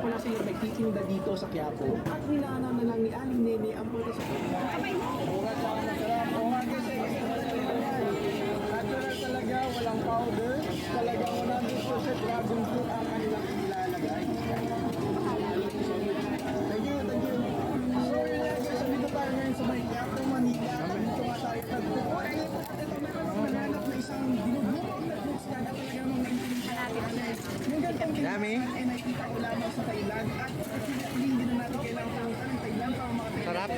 pala sila nagtitinda dito sa Quiapo at ninaanan na lang ni Aling Nene ang punta sa natural talaga, walang powder, talaga 100% dragon fruit ang kanilang nilalagay. Thank you. So yun nga guys, dito tayo ngayon sa may Quiapo, Manila. Dito nga tayo nagpupo. Ito meron akong nananap na isang dinugurong na fruits na talaga mga yung gantong Dami. ay nakikita ko lamang sa Thailand at hindi na natin kailangan pumunta ng Thailand para makatay. Sarap.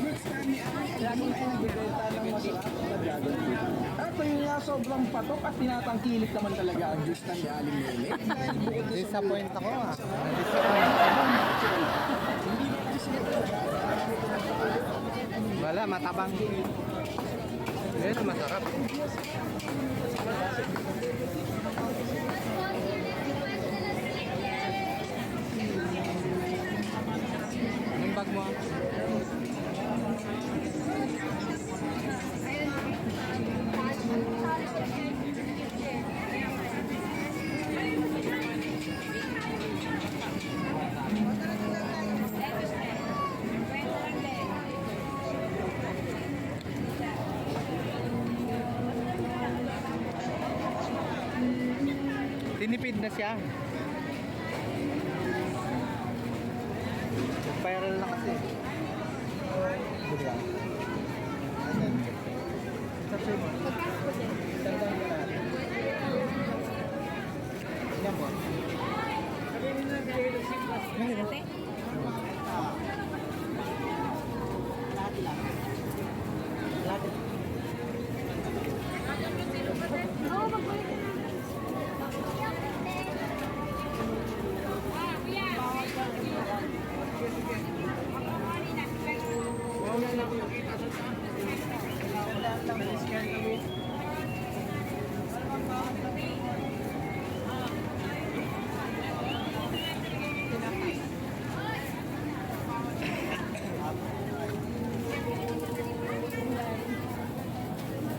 Fruits namin ay nagbibenta ng masarap na dragon fruit. At yun nga sobrang patok at tinatangkilik naman talaga ang juice ng Aling Nene. Dahil bukod sa Disappoint ako ah. Wala, matabang. Ito masarap. Yung bag mo. Tinipid na siya. Viral na kasi. Good lang. Ayan. Tapos mo. Tandaan ka natin. Yan po. Lahat lang. Lahat. Oo, mag-ulit na.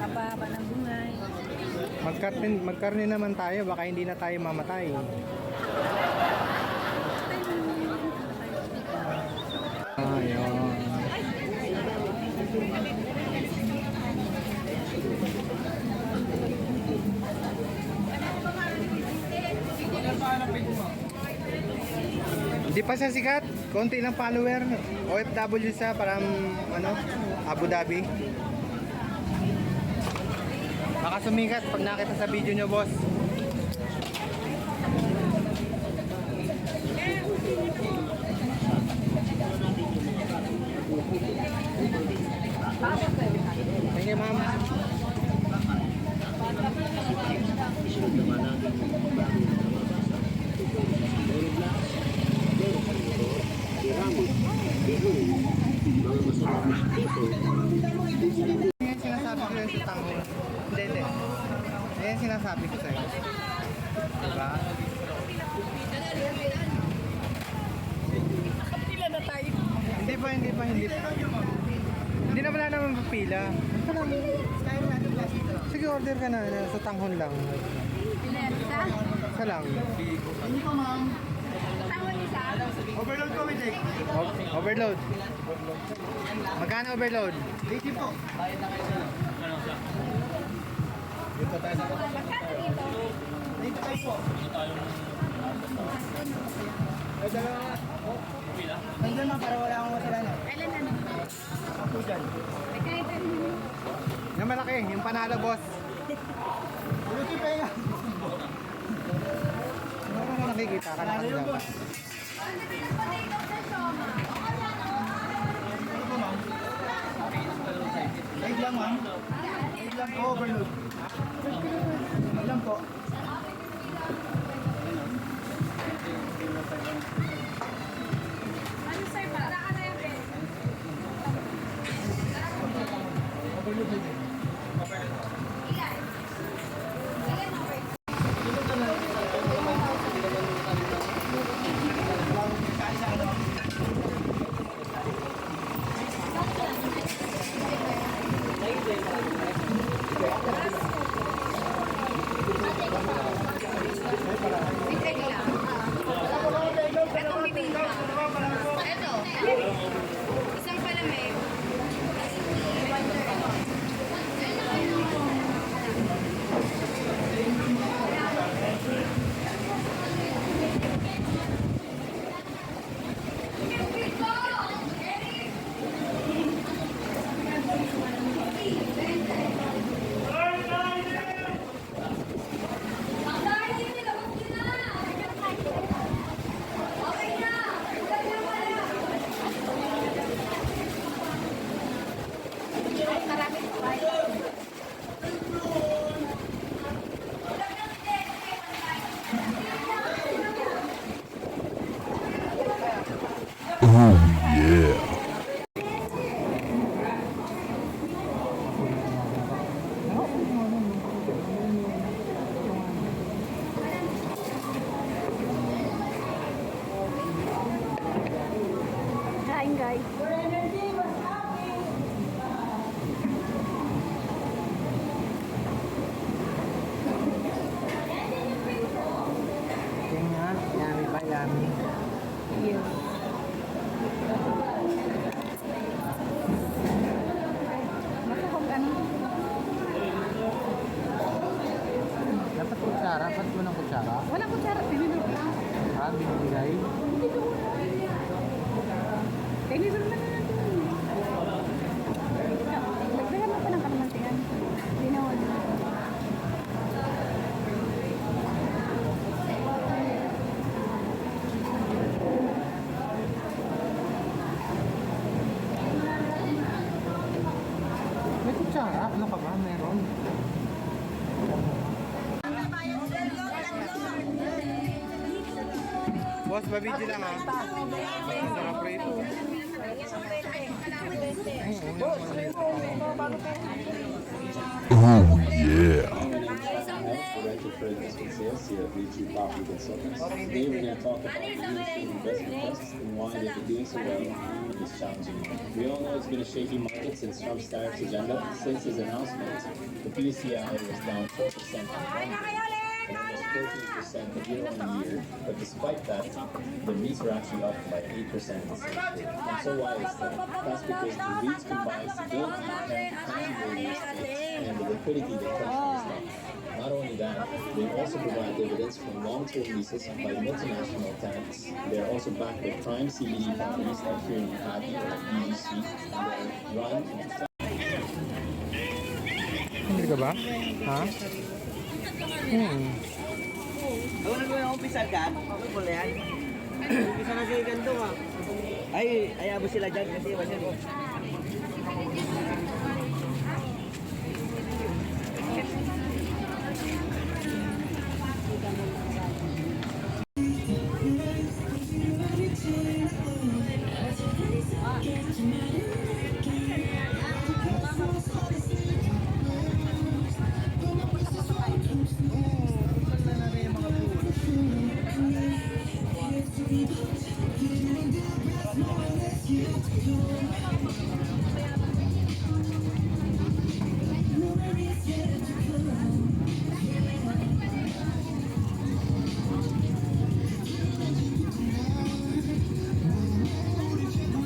Kababa ng bungay. Magkarne naman tayo, baka hindi na tayo mamatay. Ayun. Hindi pa siya sikat, konti lang follower. OFW siya, parang ano, Abu Dhabi. Baka sumikat pag nakita sa video nyo, boss. Thank you, ma'am. Yan sinasabi ko yung sa tango. Hindi. Yan sinasabi ko sa'yo. Diba? Pila na tayo. Hindi pa. Hindi na wala naman papila. Sige, order ka na. Sa tanghon lang. Pinersa? Isa lang. Hindi ko ma'am. Tangon isa? Overload ko, Witek. Overload. Magkano overload? 80 po. Magkano dito? 95 po. Ay, dalawa. Nandiyan ma'am, para wala akong masalanan. Kailan na naman? Ako dyan. Ay, kahit ano. Na malaki, yung panalo, boss.Uluti pa nga. Ano mo nakikita ka na Panalo po. Ano pinag-potato sa soma? Ano po ma'am? 8 lang ma'am. 8 lang po, overload. 8 lang po. Ano sir ba? Saka na yung red. Overload din. Ilan? Ilan over? Kain guys. Yung nga, yummy pa, yummy. Yes. Masakog ano? Dapat kutsara, ba't mo ng kutsara? Wala ko sarap. Tinidor lang. Ah, binibigay. Tinidor lang natin. Lagdagan mo pa ng kalamantian. Ginawa na. May kutsara? Ano ka ba? Meron? Boss, babidyo lang ha. Masarap rito. Director for investment sales here at Reach Property Consultants. Today we're going to talk about investment trusts and why they've been doing so well in this challenging market. We all know it's been a shaky market since Trump's tariffs agenda. Since his announcement, the PCI was down 4% and almost 13% year on year. But despite that, the REITs were actually up by 8% in the same period. And so why is that? That's because the REITs combine stability and tangible real estate and the liquidity that comes from the stock. Not only that, they also provide dividends from long-term leases by multinational tenants. They are also backed by prime CBD properties like here in Makati or BGC, and they run Hindi ka ba? Ha? Ako na yung umpisa dyan, wala yan. Umpisa na siya ganito nga. Ay, ayabo sila dyan kasi wala yan.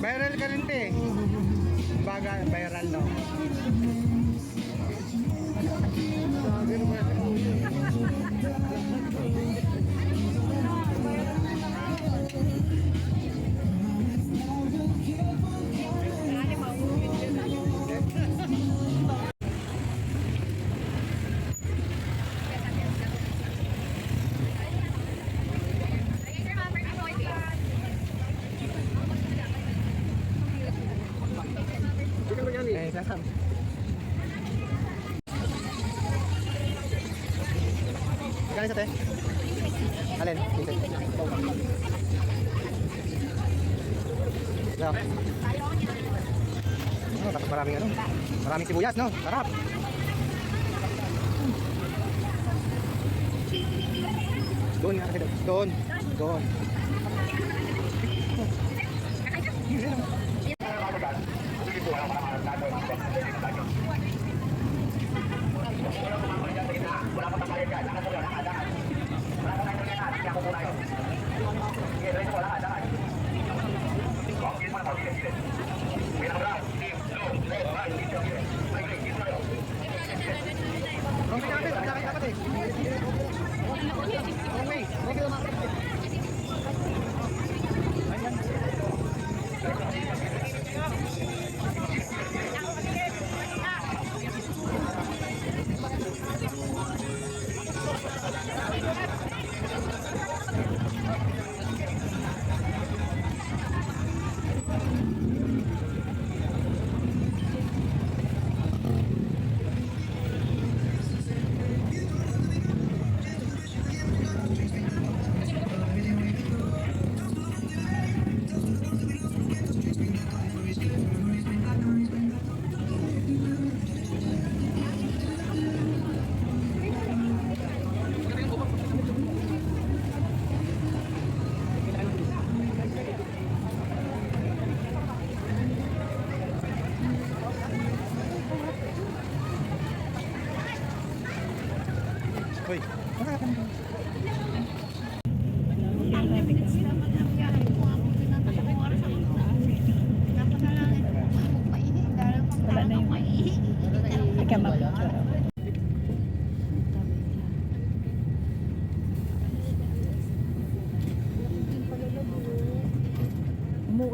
Viral ka rin, te. Baga, viral, no? Eh, sasam. Galing sa te? Alin? Dito. No. Oh, tapos maraming ano? Maraming sibuyas, no? Sarap. Doon nga kasi doon. Doon. Doon.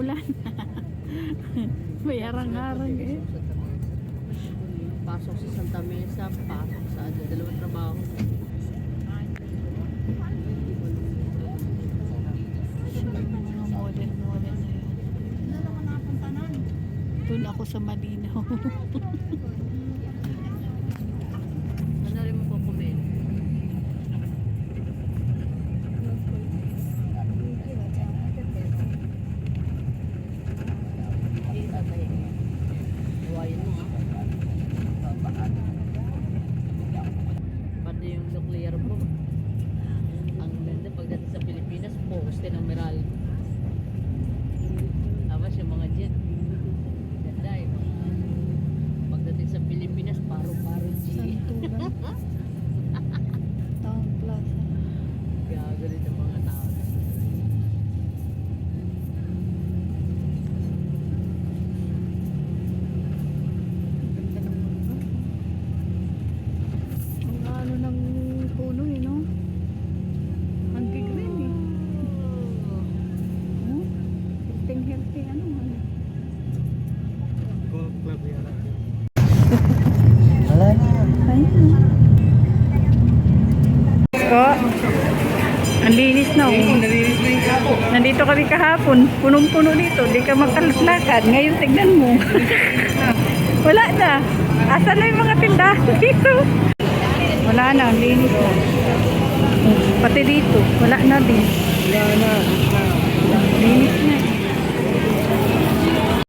umuulan. May harang-harang eh. Pasok sa Santa Mesa, pasok sa dalawang trabaho. Mga model na yun. Doon ako sa Malinaw. Ano rin mo kukumin? Huwayin mo ha. Pati yung nuclear bomb. Ang ganda pagdating sa Pilipinas, poste ng Meralco. Tapos yung mga jet. Ganda eh. Pagdating sa Pilipinas, paro-paro G. Santulan. Town Plaza. Gago rin ang mga tao. Ang ano ng puno eh, no? Ang green eh. Oh, healthy, ano? Golf club yan. Ayun. Ko, ang linis na oh. Nalinis na yung kapo. Nandito kami kahapon, punong-puno dito, di ka makalakad. Ngayon tignan mo. Wala na. Asan na yung mga tindahan dito? Wala na, ang linis na. Pati dito, wala na din. Wala na. Linis na.